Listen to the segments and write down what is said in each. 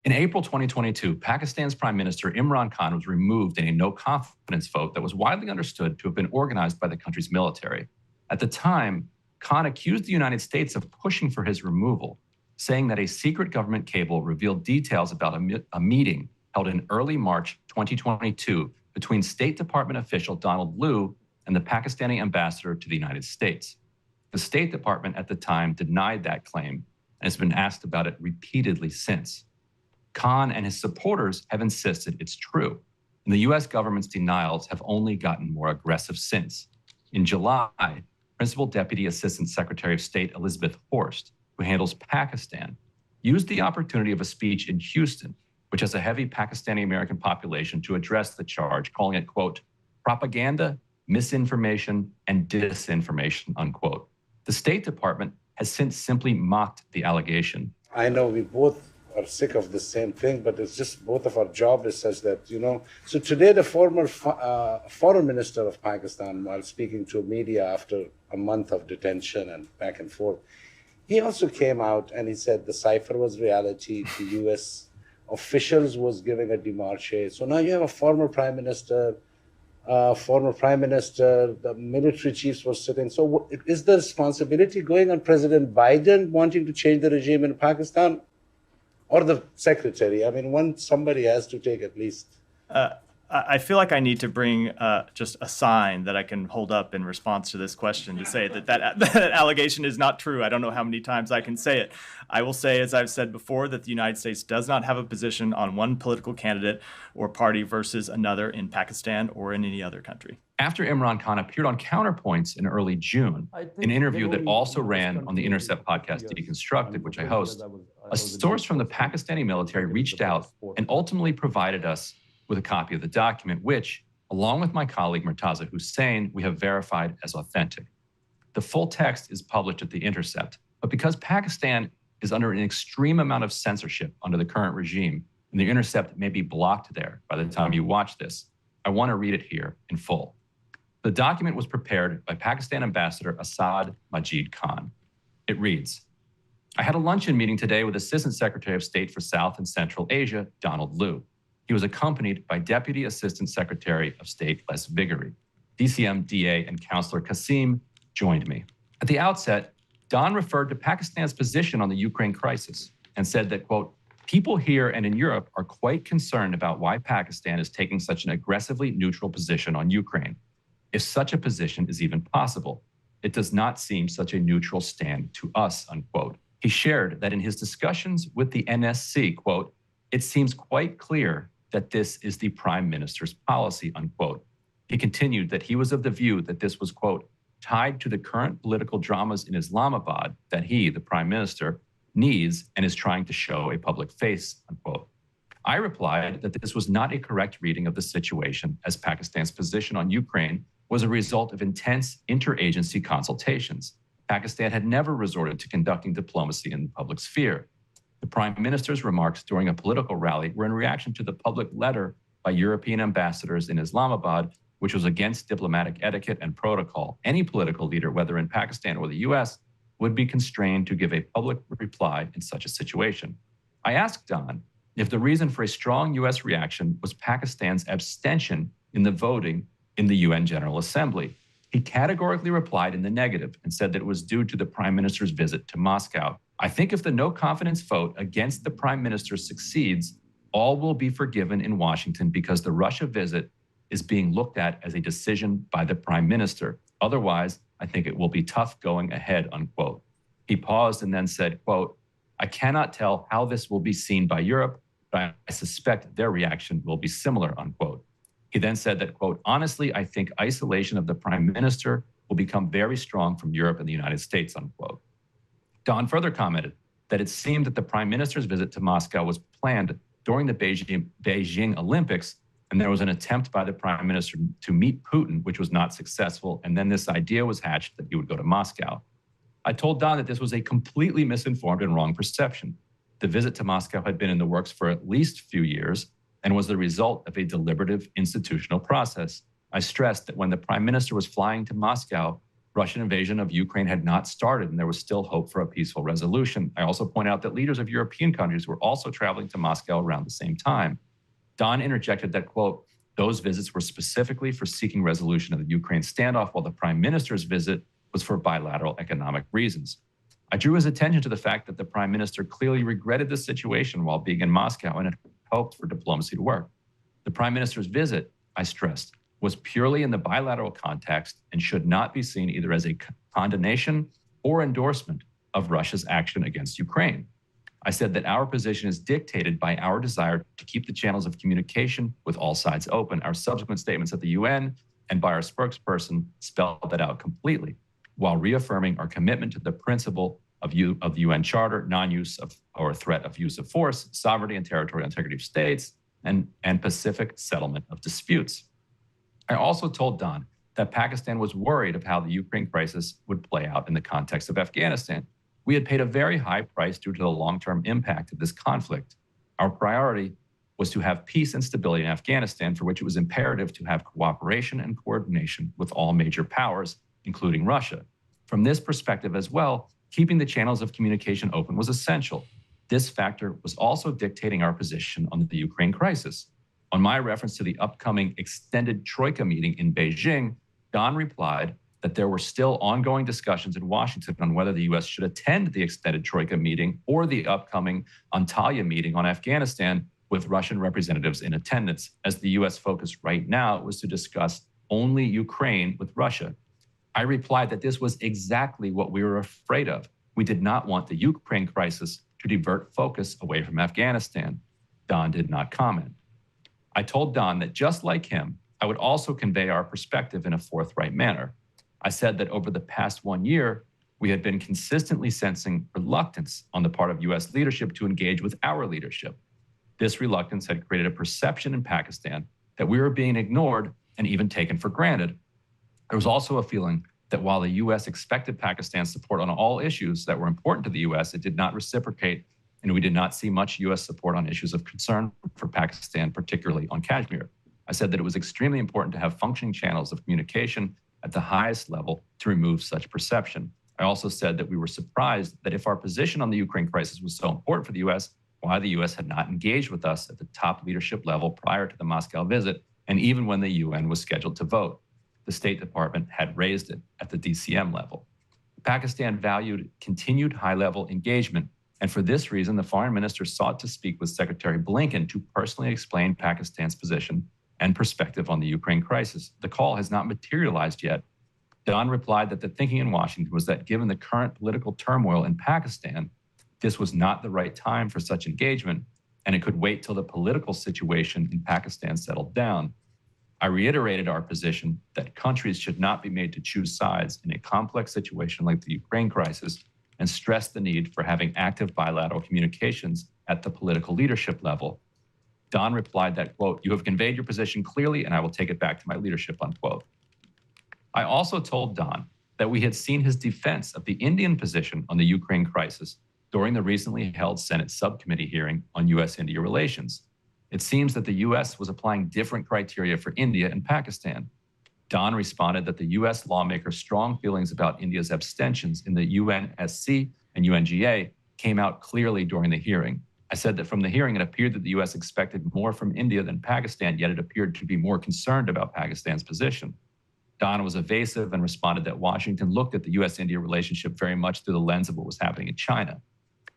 In April 2022, Pakistan's Prime Minister Imran Khan was removed in a no-confidence vote that was widely understood to have been organized by the country's military. At the time, Khan accused the United States of pushing for his removal, saying that a secret government cable revealed details about a meeting held in early March 2022 between State Department official Donald Lu and the Pakistani ambassador to the United States. The State Department at the time denied that claim and has been asked about it repeatedly since. Khan and his supporters have insisted it's true, and the U.S. government's denials have only gotten more aggressive since. In July, Principal Deputy Assistant Secretary of State Elizabeth Horst, who handles Pakistan, used the opportunity of a speech in Houston, which has a heavy Pakistani-American population, to address the charge, calling it, quote, propaganda, misinformation, and disinformation, unquote. The State Department has since simply mocked the allegation. I know we both are sick of the same thing, but it's just both of our job is such that, So today the former foreign minister of Pakistan, while speaking to media after a month of detention and back and forth, he also came out and he said the cipher was reality, the U.S. officials was giving a démarche. So now you have a former prime minister, the military chiefs were sitting. So is the responsibility going on President Biden wanting to change the regime in Pakistan? Or the secretary? I mean, somebody has to take at least. I feel like I need to bring just a sign that I can hold up in response to this question to say that allegation is not true. I don't know how many times I can say it. I will say, as I've said before, that the United States does not have a position on one political candidate or party versus another in Pakistan or in any other country. After Imran Khan appeared on Counterpoints in early June, an interview that also ran on the Intercept podcast Deconstructed, which I host, a source from the Pakistani military reached out and ultimately provided us with a copy of the document, which, along with my colleague Murtaza Hussain, we have verified as authentic. The full text is published at the Intercept, but because Pakistan is under an extreme amount of censorship under the current regime, and the Intercept may be blocked there by the time you watch this, I want to read it here in full. The document was prepared by Pakistan Ambassador Asad Majid Khan. It reads, I had a luncheon meeting today with Assistant Secretary of State for South and Central Asia, Donald Lu. He was accompanied by Deputy Assistant Secretary of State Les Vigoury. DCM, DA, and Councillor Qasim joined me. At the outset, Don referred to Pakistan's position on the Ukraine crisis and said that, quote, people here and in Europe are quite concerned about why Pakistan is taking such an aggressively neutral position on Ukraine. If such a position is even possible, it does not seem such a neutral stand to us, unquote. He shared that in his discussions with the NSC, quote, it seems quite clear that this is the prime minister's policy, unquote. He continued that he was of the view that this was, quote, tied to the current political dramas in Islamabad that he, the prime minister, needs and is trying to show a public face, unquote. I replied that this was not a correct reading of the situation, as Pakistan's position on Ukraine was a result of intense interagency consultations. Pakistan had never resorted to conducting diplomacy in the public sphere. The prime minister's remarks during a political rally were in reaction to the public letter by European ambassadors in Islamabad, which was against diplomatic etiquette and protocol. Any political leader, whether in Pakistan or the US, would be constrained to give a public reply in such a situation. I asked Don if the reason for a strong US reaction was Pakistan's abstention in the voting in the UN General Assembly. He categorically replied in the negative and said that it was due to the prime minister's visit to Moscow. I think if the no confidence vote against the prime minister succeeds, all will be forgiven in Washington because the Russia visit is being looked at as a decision by the prime minister. Otherwise, I think it will be tough going ahead, unquote. He paused and then said, quote, I cannot tell how this will be seen by Europe, but I suspect their reaction will be similar, unquote. He then said that, quote, honestly, I think isolation of the prime minister will become very strong from Europe and the United States, unquote. Don further commented that it seemed that the prime minister's visit to Moscow was planned during the Beijing Olympics, and there was an attempt by the prime minister to meet Putin, which was not successful, and then this idea was hatched that he would go to Moscow. I told Don that this was a completely misinformed and wrong perception. The visit to Moscow had been in the works for at least a few years and was the result of a deliberative institutional process. I stressed that when the prime minister was flying to Moscow, Russian invasion of Ukraine had not started, and there was still hope for a peaceful resolution. I also point out that leaders of European countries were also traveling to Moscow around the same time. Don interjected that, quote, those visits were specifically for seeking resolution of the Ukraine standoff, while the prime minister's visit was for bilateral economic reasons. I drew his attention to the fact that the prime minister clearly regretted the situation while being in Moscow and had hoped for diplomacy to work. The prime minister's visit, I stressed, was purely in the bilateral context and should not be seen either as a condemnation or endorsement of Russia's action against Ukraine. I said that our position is dictated by our desire to keep the channels of communication with all sides open. Our subsequent statements at the UN and by our spokesperson spelled that out completely, while reaffirming our commitment to the principle of the UN Charter, non-use of or threat of use of force, sovereignty and territorial integrity of states, and pacific settlement of disputes. I also told Don that Pakistan was worried of how the Ukraine crisis would play out in the context of Afghanistan. We had paid a very high price due to the long-term impact of this conflict. Our priority was to have peace and stability in Afghanistan, for which it was imperative to have cooperation and coordination with all major powers, including Russia. From this perspective as well, keeping the channels of communication open was essential. This factor was also dictating our position on the Ukraine crisis. On my reference to the upcoming extended Troika meeting in Beijing, Don replied that there were still ongoing discussions in Washington on whether the U.S. should attend the extended Troika meeting or the upcoming Antalya meeting on Afghanistan with Russian representatives in attendance, as the U.S. focus right now was to discuss only Ukraine with Russia. I replied that this was exactly what we were afraid of. We did not want the Ukraine crisis to divert focus away from Afghanistan. Don did not comment. I told Don that just like him, I would also convey our perspective in a forthright manner. I said that over the past 1 year, we had been consistently sensing reluctance on the part of U.S. leadership to engage with our leadership. This reluctance had created a perception in Pakistan that we were being ignored and even taken for granted. There was also a feeling that while the U.S. expected Pakistan's support on all issues that were important to the U.S., it did not reciprocate, and we did not see much U.S. support on issues of concern for Pakistan, particularly on Kashmir. I said that it was extremely important to have functioning channels of communication at the highest level to remove such perception. I also said that we were surprised that if our position on the Ukraine crisis was so important for the U.S., why the U.S. had not engaged with us at the top leadership level prior to the Moscow visit, and even when the UN was scheduled to vote. The State Department had raised it at the DCM level. Pakistan valued continued high-level engagement, and for this reason, the foreign minister sought to speak with Secretary Blinken to personally explain Pakistan's position and perspective on the Ukraine crisis. The call has not materialized yet. Don replied that the thinking in Washington was that given the current political turmoil in Pakistan, this was not the right time for such engagement, and it could wait till the political situation in Pakistan settled down. I reiterated our position that countries should not be made to choose sides in a complex situation like the Ukraine crisis, and stressed the need for having active bilateral communications at the political leadership level. Don replied that, quote, you have conveyed your position clearly, and I will take it back to my leadership, unquote. I also told Don that we had seen his defense of the Indian position on the Ukraine crisis during the recently held Senate subcommittee hearing on U.S.-India relations. It seems that the U.S. was applying different criteria for India and Pakistan. Don responded that the U.S. lawmakers' strong feelings about India's abstentions in the UNSC and UNGA came out clearly during the hearing. I said that from the hearing, it appeared that the U.S. expected more from India than Pakistan, yet it appeared to be more concerned about Pakistan's position. Don was evasive and responded that Washington looked at the U.S.-India relationship very much through the lens of what was happening in China.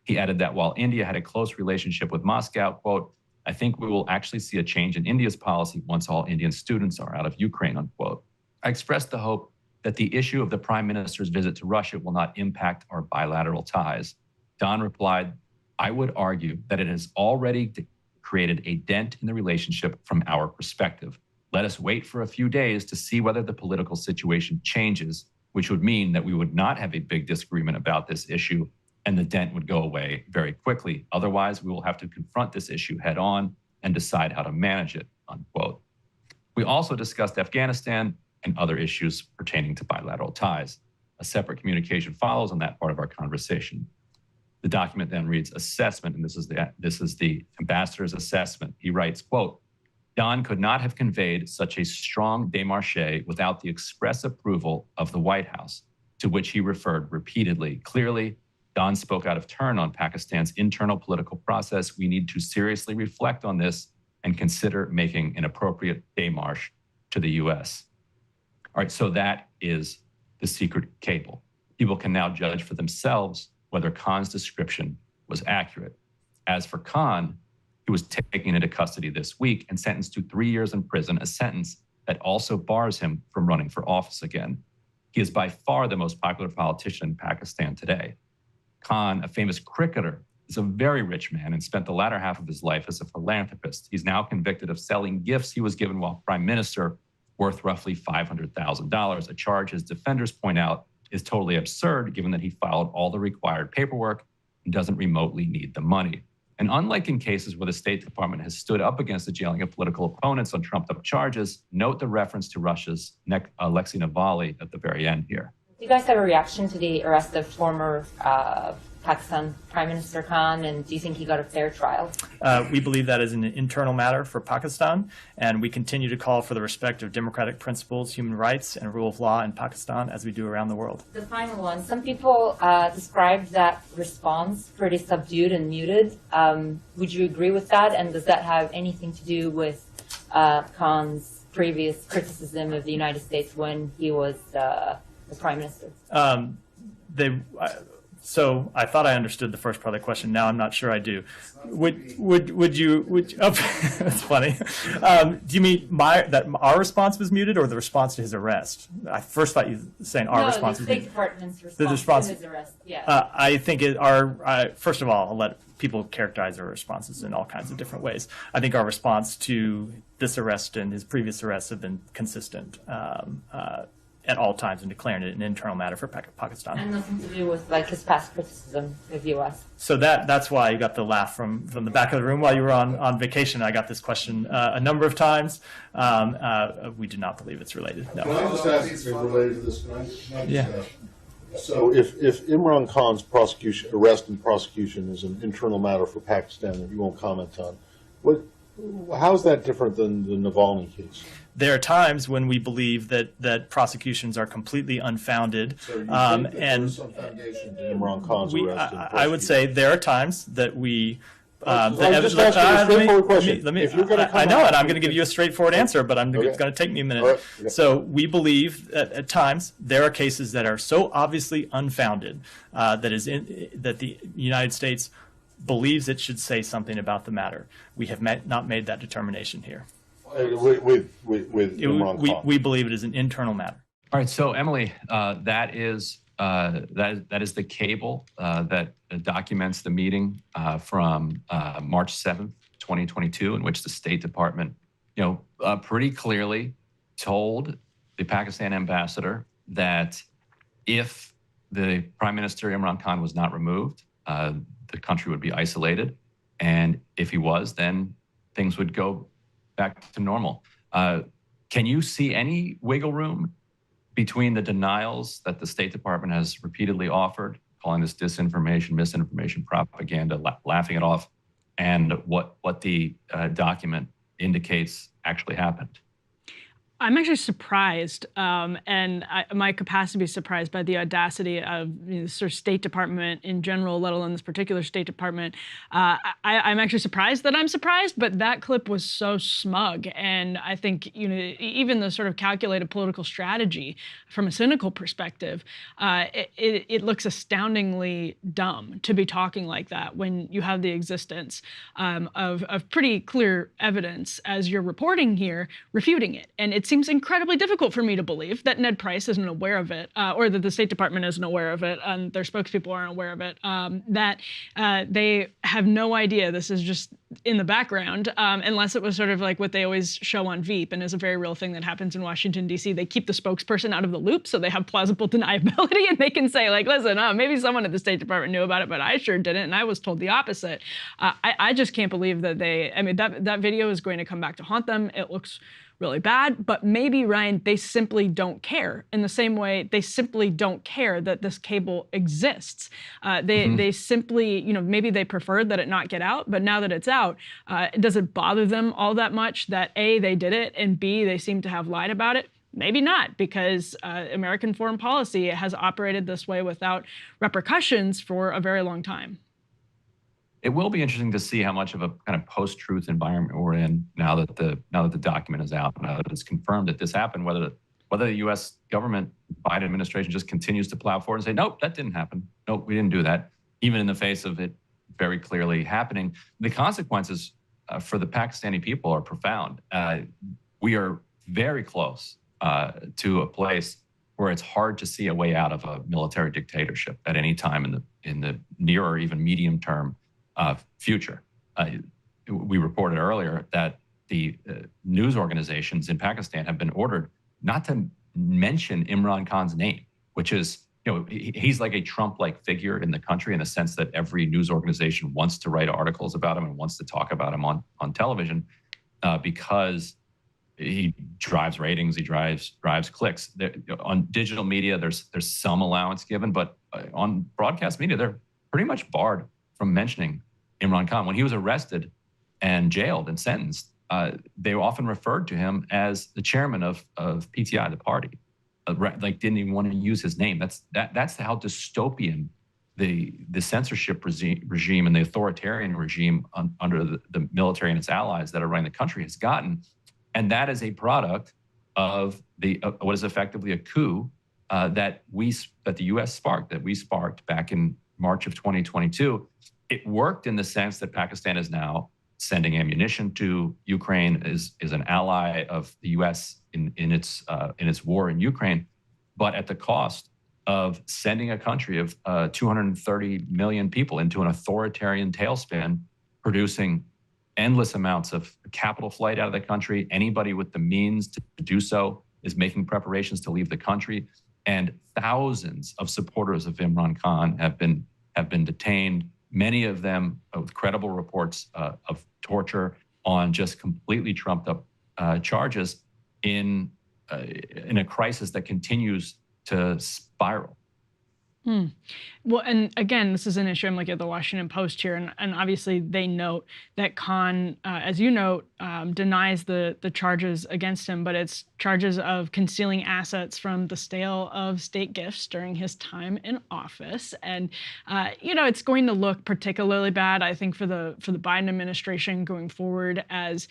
He added that while India had a close relationship with Moscow, quote, I think we will actually see a change in India's policy once all Indian students are out of Ukraine, unquote. I expressed the hope that the issue of the prime minister's visit to Russia will not impact our bilateral ties. Don replied, I would argue that it has already created a dent in the relationship from our perspective. Let us wait for a few days to see whether the political situation changes, which would mean that we would not have a big disagreement about this issue and the dent would go away very quickly. Otherwise, we will have to confront this issue head on and decide how to manage it, unquote. We also discussed Afghanistan and other issues pertaining to bilateral ties. A separate communication follows on that part of our conversation. The document then reads assessment, and this is the ambassador's assessment. He writes, quote, Don could not have conveyed such a strong démarche without the express approval of the White House, to which he referred repeatedly. Clearly, Don spoke out of turn on Pakistan's internal political process. We need to seriously reflect on this and consider making an appropriate démarche to the U.S. All right, so that is the secret cable. People can now judge for themselves whether Khan's description was accurate. As for Khan, he was taken into custody this week and sentenced to 3 years in prison, a sentence that also bars him from running for office again. He is by far the most popular politician in Pakistan today. Khan, a famous cricketer, is a very rich man and spent the latter half of his life as a philanthropist. He's now convicted of selling gifts he was given while prime minister worth roughly $500,000, a charge his defenders point out is totally absurd given that he filed all the required paperwork and doesn't remotely need the money. And unlike in cases where the State Department has stood up against the jailing of political opponents on trumped-up charges, note the reference to Russia's Alexei Navalny at the very end here. Do you guys have a reaction to the arrest of former Pakistan Prime Minister Khan, and do you think he got a fair trial? We believe that is an internal matter for Pakistan, and we continue to call for the respect of democratic principles, human rights, and rule of law in Pakistan, as we do around the world. The final one. Some people described that response pretty subdued and muted. Would you agree with that, and does that have anything to do with Khan's previous criticism of the United States when he was the Prime Minister? So I thought I understood the first part of the question. Now I'm not sure I do. Would you? Oh, that's funny. Do you mean that our response was muted, or the response to his arrest? I first thought you were saying our response was muted. The State Department's response to his arrest. Yeah. I think first of all, I'll let people characterize our responses in all kinds of different ways. I think our response to this arrest and his previous arrests have been consistent at all times in declaring it an internal matter for Pakistan. And nothing to do with like his past criticism of the U.S. So that's why you got the laugh from the back of the room while you were on vacation. I got this question a number of times. We do not believe it's related. No. Can I just ask if it's related to this? Can I Yeah. So if Imran Khan's arrest and prosecution is an internal matter for Pakistan that you won't comment on, how is that different than the Navalny case? There are times when we believe that prosecutions are completely unfounded. So you think that there's some foundation to Imran Khan's arrest and I would say there are times that we... I'm just asking a straightforward question. If you're going to I know, and I'm going to give you a straightforward answer, but it's going to take me a minute. Right. Okay. So we believe that at times there are cases that are so obviously unfounded that the United States believes it should say something about the matter. We have not made that determination here. With Imran Khan. We believe it is an internal matter. All right, so Emily, that is the cable that documents the meeting from March 7th, 2022, in which the State Department, pretty clearly told the Pakistan ambassador that if the Prime Minister Imran Khan was not removed, the country would be isolated, and if he was, then things would go back to normal. Can you see any wiggle room between the denials that the State Department has repeatedly offered, calling this disinformation, misinformation, propaganda, laughing it off, and what the document indicates actually happened? I'm actually surprised, and my capacity to be surprised by the audacity of the sort of State Department in general, let alone this particular State Department. I'm actually surprised that I'm surprised, but that clip was so smug, and I think even the sort of calculated political strategy from a cynical perspective, it looks astoundingly dumb to be talking like that when you have the existence of pretty clear evidence, as you're reporting here, refuting it, and it seems incredibly difficult for me to believe that Ned Price isn't aware of it, or that the State Department isn't aware of it, and their spokespeople aren't aware of it, that they have no idea this is just in the background, unless it was sort of like what they always show on Veep, and is a very real thing that happens in Washington, D.C. They keep the spokesperson out of the loop, so they have plausible deniability, and they can say, like, listen, maybe someone at the State Department knew about it, but I sure didn't, and I was told the opposite. I just can't believe that that video is going to come back to haunt them. It looks really bad, but maybe, Ryan, they simply don't care. In the same way, they simply don't care that this cable exists. They simply, maybe they preferred that it not get out, but now that it's out, out. Does it bother them all that much that A, they did it, and B, they seem to have lied about it? Maybe not, because American foreign policy has operated this way without repercussions for a very long time. It will be interesting to see how much of a kind of post-truth environment we're in now that the document is out, now that it's confirmed that this happened, whether the U.S. government, Biden administration, just continues to plow forward and say, nope, that didn't happen. Nope, we didn't do that, even in the face of it very clearly happening. The consequences for the Pakistani people are profound. We are very close to a place where it's hard to see a way out of a military dictatorship at any time in the near or even medium term future. We reported earlier that the news organizations in Pakistan have been ordered not to mention Imran Khan's name, which is, he's like a Trump-like figure in the country in the sense that every news organization wants to write articles about him and wants to talk about him on television because he drives ratings, he drives clicks. On digital media, there's some allowance given, but on broadcast media, they're pretty much barred from mentioning Imran Khan. When he was arrested and jailed and sentenced, they often referred to him as the chairman of PTI, the party. Like didn't even want to use his name. That's how dystopian the censorship regime and the authoritarian regime under the military and its allies that are running the country has gotten. And that is a product of what is effectively a coup that the U.S. sparked, that we sparked back in March of 2022. It worked in the sense that Pakistan is now sending ammunition to Ukraine, is an ally of the U.S. in its war in Ukraine, but at the cost of sending a country of 230 million people into an authoritarian tailspin, producing endless amounts of capital flight out of the country. Anybody with the means to do so is making preparations to leave the country, and thousands of supporters of Imran Khan have been detained. Many of them with credible reports of torture on just completely trumped up charges in a crisis that continues to spiral. Well, and again, this is an issue. I'm looking at the Washington Post here, and obviously they note that Khan, as you note, denies the charges against him, but it's charges of concealing assets from the sale of state gifts during his time in office. And it's going to look particularly bad, I think, for the Biden administration going forward, as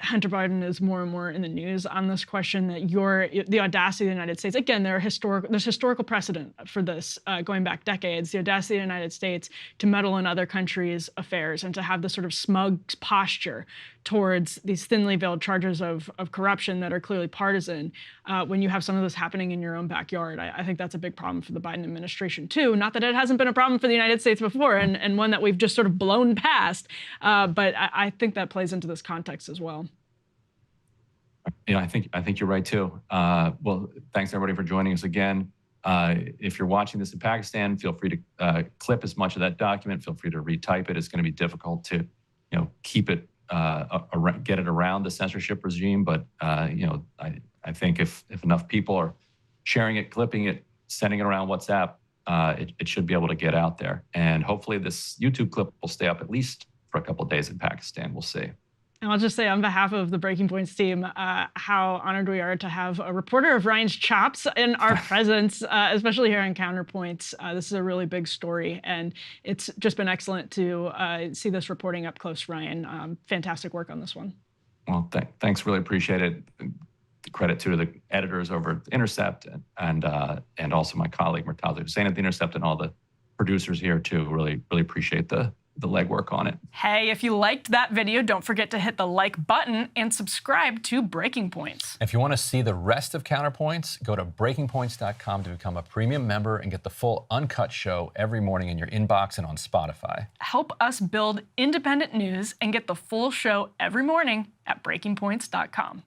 Hunter Biden is more and more in the news on this question, that the audacity of the United States, again, there's historical precedent for this going back decades, the audacity of the United States to meddle in other countries' affairs and to have this sort of smug posture towards these thinly veiled charges of corruption that are clearly partisan when you have some of this happening in your own backyard. I think that's a big problem for the Biden administration too. Not that it hasn't been a problem for the United States before, and one that we've just sort of blown past, but I think that plays into this context as well. I think you're right too. Well, thanks everybody for joining us again. If you're watching this in Pakistan, feel free to clip as much of that document. Feel free to retype it. It's going to be difficult to, keep it, get it around the censorship regime. But I think if enough people are sharing it, clipping it, sending it around WhatsApp, it should be able to get out there. And hopefully this YouTube clip will stay up at least for a couple of days in Pakistan. We'll see. And I'll just say on behalf of the Breaking Points team, how honored we are to have a reporter of Ryan's chops in our presence, especially here on Counterpoints. This is a really big story, and it's just been excellent to see this reporting up close, Ryan. Fantastic work on this one. Well, thanks. Really appreciate it. Credit to the editors over at The Intercept and also my colleague Murtaza Hussain at The Intercept and all the producers here too. Really appreciate the legwork on it. Hey, if you liked that video, don't forget to hit the like button and subscribe to Breaking Points. If you want to see the rest of Counterpoints, go to breakingpoints.com to become a premium member and get the full uncut show every morning in your inbox and on Spotify. Help us build independent news and get the full show every morning at breakingpoints.com.